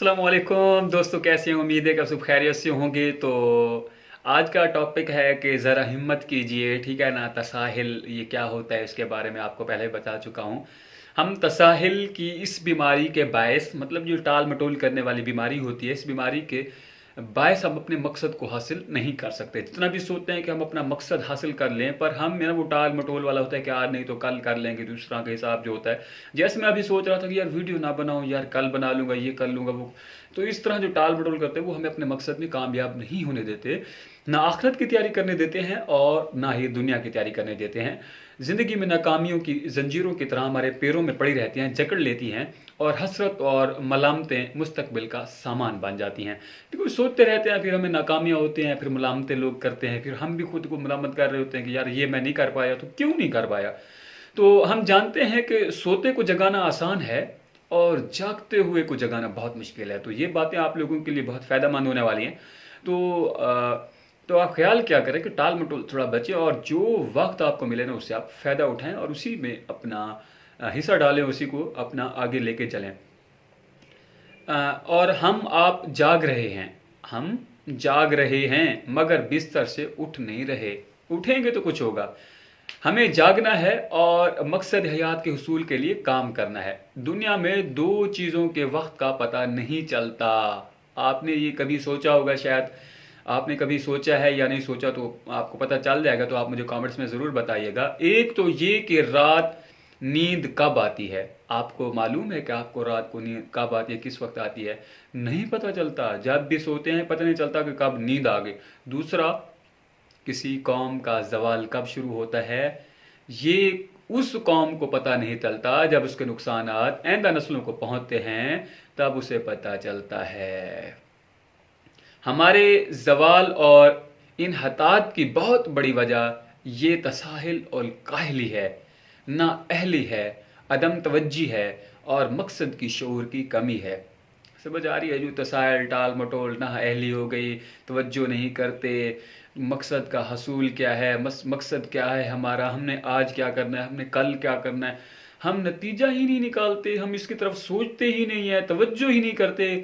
अस्सलामुअलैकुम दोस्तों, कैसे हैं? उम्मीद है कि आप सब खैरियत से होंगे। तो आज का टॉपिक है कि ज़रा हिम्मत कीजिए, ठीक है ना। तसाहिल ये क्या होता है इसके बारे में आपको पहले बता चुका हूँ। हम तसाहिल की इस बीमारी के बायस, मतलब जो टाल मटोल करने वाली बीमारी होती है, इस बीमारी के बायस हम अपने मकसद को हासिल नहीं कर सकते। जितना भी सोचते हैं कि हम अपना मकसद हासिल कर लें, पर हम मेरा वो टाल मटोल वाला होता है कि आज नहीं तो कल कर लेंगे, दूसरा का हिसाब जो होता है। जैसे मैं अभी सोच रहा था कि यार वीडियो ना बनाऊं, यार कल बना लूंगा, ये कर लूंगा वो। तो इस तरह जो टाल मटोल करते हैं वो हमें अपने मकसद में कामयाब नहीं होने देते, ना आखिरत की तैयारी करने देते हैं और ना ही दुनिया की तैयारी करने देते हैं। ज़िंदगी में नाकामियों की जंजीरों की तरह हमारे पैरों में पड़ी रहती हैं, जकड़ लेती हैं, और हसरत और मलामतें मुस्तकबिल का सामान बन जाती हैं। क्योंकि सोचते रहते हैं, फिर हमें नाकामियाँ होते हैं, फिर मलामतें लोग करते हैं, फिर हम भी खुद को मलामत कर रहे होते हैं कि यार ये मैं नहीं कर पाया, तो क्यों नहीं कर पाया। तो हम जानते हैं कि सोते को जगाना आसान है और जागते हुए को जगाना बहुत मुश्किल है। तो ये बातें आप लोगों के लिए बहुत फ़ायदेमंद होने वाली हैं। तो तो आप ख्याल क्या करें कि टाल मटोल थोड़ा बचे, और जो वक्त आपको मिले ना उससे आप फ़ायदा उठाएं और उसी में अपना हिस्सा डालें, उसी को अपना आगे लेके चलें। और हम आप जाग रहे हैं, हम जाग रहे हैं मगर बिस्तर से उठ नहीं रहे। उठेंगे तो कुछ होगा। हमें जागना है और मकसद हयात के हुसूल के लिए काम करना है। दुनिया में दो चीज़ों के वक्त का पता नहीं चलता। आपने ये कभी सोचा होगा, शायद आपने कभी सोचा है या नहीं सोचा, तो आपको पता चल जाएगा। तो आप मुझे कमेंट्स में ज़रूर बताइएगा। एक तो ये कि रात नींद कब आती है। आपको मालूम है कि आपको रात को नींद कब आती है, किस वक्त आती है? नहीं पता चलता। जब भी सोते हैं पता नहीं चलता कि कब नींद आ गई। दूसरा, किसी कौम का जवाल कब शुरू होता है, ये उस कौम को पता नहीं चलता। जब उसके नुकसानात आइंदा नस्लों को पहुंचते हैं तब उसे पता चलता है। हमारे जवाल और इन हतात की बहुत बड़ी वजह ये तसाहिल और काहली है, ना अहली है, अदम तवज्जी है और मकसद की शऊर की कमी है। समझ आ रही है? जो तसाहिल टाल मटोल, ना अहली हो गई, तवज्जो नहीं करते, मकसद का हसूल क्या है, मकसद क्या है हमारा, हमने आज क्या करना है, हमने कल क्या करना है, हम नतीजा ही नहीं निकालते, हम इसकी तरफ सोचते ही नहीं है, तवज्जो ही नहीं करते।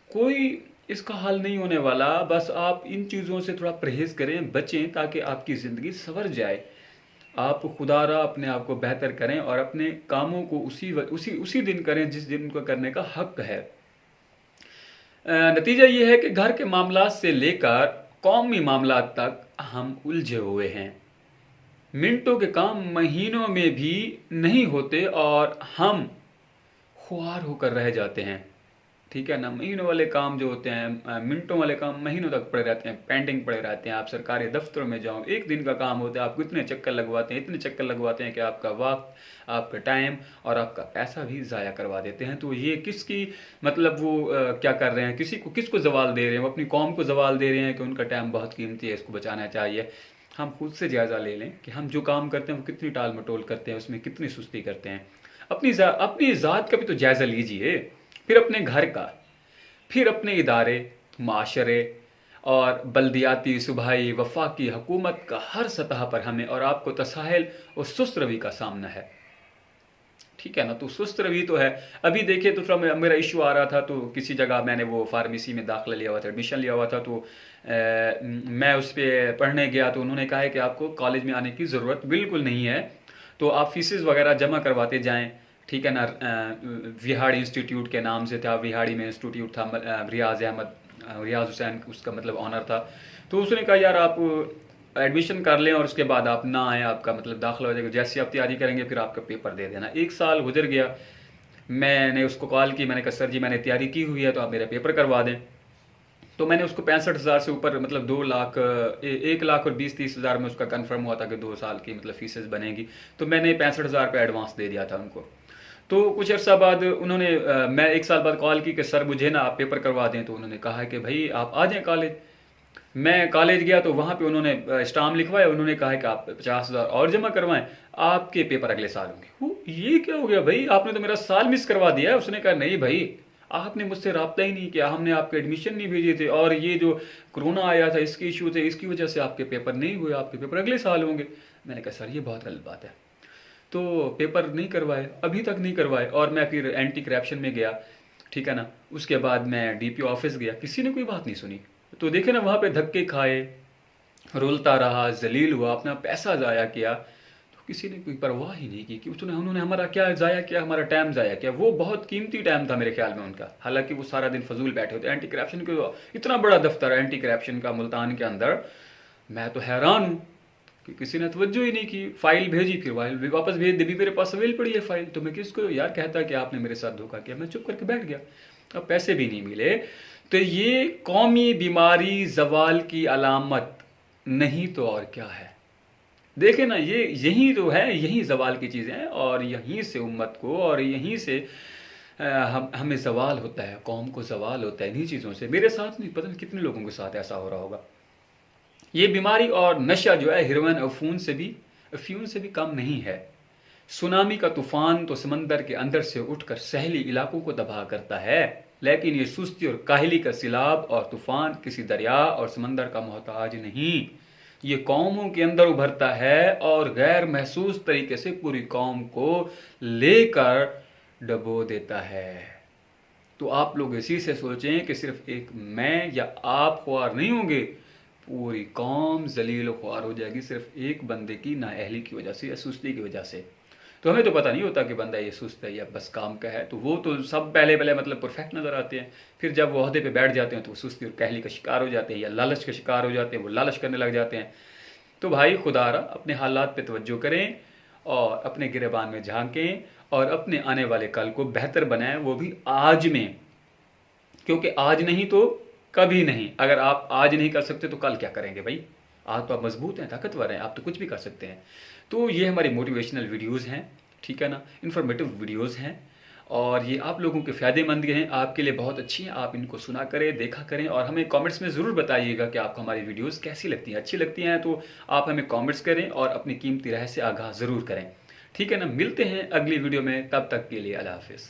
कोई इसका हल नहीं होने वाला। बस आप इन चीज़ों से थोड़ा परहेज करें, बचें, ताकि आपकी ज़िंदगी संवर जाए। आप खुदारा अपने आप को बेहतर करें और अपने कामों को उसी उसी उसी दिन करें जिस दिन उनको करने का हक है। नतीजा ये है कि घर के मामलात से लेकर कौमी मामलात तक हम उलझे हुए हैं। मिनटों के काम महीनों में भी नहीं होते और हम खुआर होकर रह जाते हैं। ठीक है ना। महीनों वाले काम जो होते हैं, मिनटों वाले काम महीनों तक पड़े रहते हैं, पेंडिंग पड़े रहते हैं। आप सरकारी दफ्तरों में जाओ, एक दिन का काम होता है, आप कितने चक्कर लगवाते हैं, इतने चक्कर लगवाते हैं कि आपका वक्त, आपका टाइम और आपका पैसा भी ज़ाया करवा देते हैं। तो ये किसकी, मतलब वो क्या कर रहे हैं, किसको जवाल दे रहे हैं? वो अपनी कौम को जवाल दे रहे हैं कि उनका टाइम बहुत कीमती है, इसको बचाना चाहिए। हम खुद से जायज़ा ले लें कि हम जो काम करते हैं वो कितनी टाल मटोल करते हैं, उसमें कितनी सुस्ती करते हैं। अपनी ज़ात का भी तो जायज़ा लीजिए, फिर अपने घर का, फिर अपने इदारे, माशरे और बल्दियाती, सूबाई, वफाकी हुकूमत का हर सतह पर हमें और आपको तसाहिल और सुस्त रवि का सामना है। ठीक है ना। तो सुस्त रवि तो है। अभी देखिए, तो थोड़ा मेरा इशू आ रहा था, तो किसी जगह मैंने वो फार्मेसी में दाखिला लिया हुआ था, एडमिशन लिया हुआ था। तो मैं उस पर पढ़ने गया, तो उन्होंने कहा है कि आपको कॉलेज में आने की ज़रूरत बिल्कुल नहीं है, तो आप फीसेस वगैरह जमा करवाते जाएं। ठीक है ना। विहाड़ी इंस्टीट्यूट के नाम से था, विहाड़ी में इंस्टीट्यूट था, रियाज हुसैन उसका मतलब ऑनर था। तो उसने कहा यार आप एडमिशन कर लें और उसके बाद आप ना आए, आपका मतलब दाखिला हो जाएगा, जैसे आप तैयारी करेंगे फिर आपका पेपर दे देना। एक साल गुजर गया। मैंने उसको कॉल की, मैंने कहा सर जी मैंने तैयारी की हुई है, तो आप मेरा पेपर करवा दें। तो मैंने उसको 65,000 से ऊपर, मतलब 2 लाख, 1 लाख और 20-30 हज़ार में उसका कंफर्म हुआ था कि 2 साल की मतलब फीसेस बनेगी। तो मैंने 65,000 रुपये एडवांस दे दिया था उनको। तो कुछ अर्सा बाद उन्होंने मैं 1 साल बाद कॉल की कि सर मुझे ना आप पेपर करवा दें। तो उन्होंने कहा कि भाई आप आ जाएं कॉलेज। मैं कॉलेज गया तो वहाँ पे उन्होंने स्टाम्प लिखवाया, उन्होंने कहा है कि आप 50,000 और जमा करवाएं, आपके पेपर अगले साल होंगे। ये क्या हो गया भाई, आपने तो मेरा साल मिस करवा दिया है। उसने कहा नहीं भाई, आपने मुझसे रब्ता ही नहीं किया, हमने आपके एडमिशन नहीं भेजे थे, और ये जो कोरोना आया था इसके इशू थे, इसकी वजह से आपके पेपर नहीं हुए, आपके पेपर अगले साल होंगे। मैंने कहा सर ये बहुत गलत बात है। तो पेपर नहीं करवाए, अभी तक नहीं करवाए। और मैं फिर एंटी करप्शन में गया, ठीक है ना। उसके बाद मैं डीपीओ ऑफिस गया, किसी ने कोई बात नहीं सुनी। तो देखे ना, वहाँ पे धक्के खाए, रोलता रहा, जलील हुआ, अपना पैसा ज़ाया किया, तो किसी ने कोई परवाह ही नहीं की कि उन्होंने हमारा क्या ज़ाया किया, हमारा टाइम ज़ाया किया। वो बहुत कीमती टाइम था मेरे ख्याल में उनका, हालांकि वो सारा दिन फजूल बैठे होते। एंटी करप्शन के इतना बड़ा दफ्तर है एंटी करप्शन का मुल्तान के अंदर, मैं तो हैरान हूँ कि किसी ने तवज्जो ही नहीं की। फाइल भेजी, फिर फाइल वापस भेज दी, मेरे पास अवेल पड़ी है फाइल, तो मैं किसको यार कहता कि आपने मेरे साथ धोखा किया, मैं चुप करके बैठ गया। अब पैसे भी नहीं मिले। तो ये कौमी बीमारी जवाल की अलामत नहीं तो और क्या है। देखे ना, ये यही तो है, यही जवाल की चीज़ें हैं, और यहीं से उम्मत को, और यहीं से हमें जवाल होता है, कौम को जवाल होता है इन्हीं चीज़ों से। मेरे साथ नहीं, पता नहीं कितने लोगों के साथ ऐसा हो रहा होगा। ये बीमारी और नशा जो है हेरोइन अफून से भी कम नहीं है। सुनामी का तूफान तो समंदर के अंदर से उठकर सहेली इलाकों को तबाह करता है, लेकिन ये सुस्ती और काहली का सिलाब और तूफान किसी दरिया और समंदर का मोहताज नहीं। ये कौमों के अंदर उभरता है और गैर महसूस तरीके से पूरी कौम को लेकर डबो देता है। तो आप लोग इसी से सोचें कि सिर्फ एक मैं या आप ख्वार नहीं होंगे, पूरी कौम जलील ख्वार हो जाएगी सिर्फ एक बंदे की नाअहली की वजह से या सुस्ती की वजह से। तो हमें तो पता नहीं होता कि बंदा ये सुस्त है या बस काम का है, तो वो तो सब पहले मतलब परफेक्ट नज़र आते हैं, फिर जब वो ओहदे पे बैठ जाते हैं तो वो सुस्ती और कहली का शिकार हो जाते हैं या लालच का शिकार हो जाते हैं, वो लालच करने लग जाते हैं। तो भाई खुदारा अपने हालात पे तवज्जो करें और अपने गिरेबान में झांकें और अपने आने वाले कल को बेहतर बनाएं, वो भी आज में, क्योंकि आज नहीं तो कभी नहीं। अगर आप आज नहीं कर सकते तो कल क्या करेंगे भाई। आज तो आप मजबूत हैं, ताकतवर हैं, आप तो कुछ भी कर सकते हैं। तो ये हमारी मोटिवेशनल वीडियोस हैं, ठीक है ना, इन्फॉर्मेटिव वीडियोस हैं, और ये आप लोगों के फ़ायदेमंद हैं, आपके लिए बहुत अच्छी हैं। आप इनको सुना करें, देखा करें, और हमें कमेंट्स में ज़रूर बताइएगा कि आपको हमारी वीडियोस कैसी लगती हैं। अच्छी लगती हैं तो आप हमें कमेंट्स करें और अपनी कीमती राय से आगाह ज़रूर करें, ठीक है ना। मिलते हैं अगली वीडियो में, तब तक के लिए अल्लाह हाफिज़।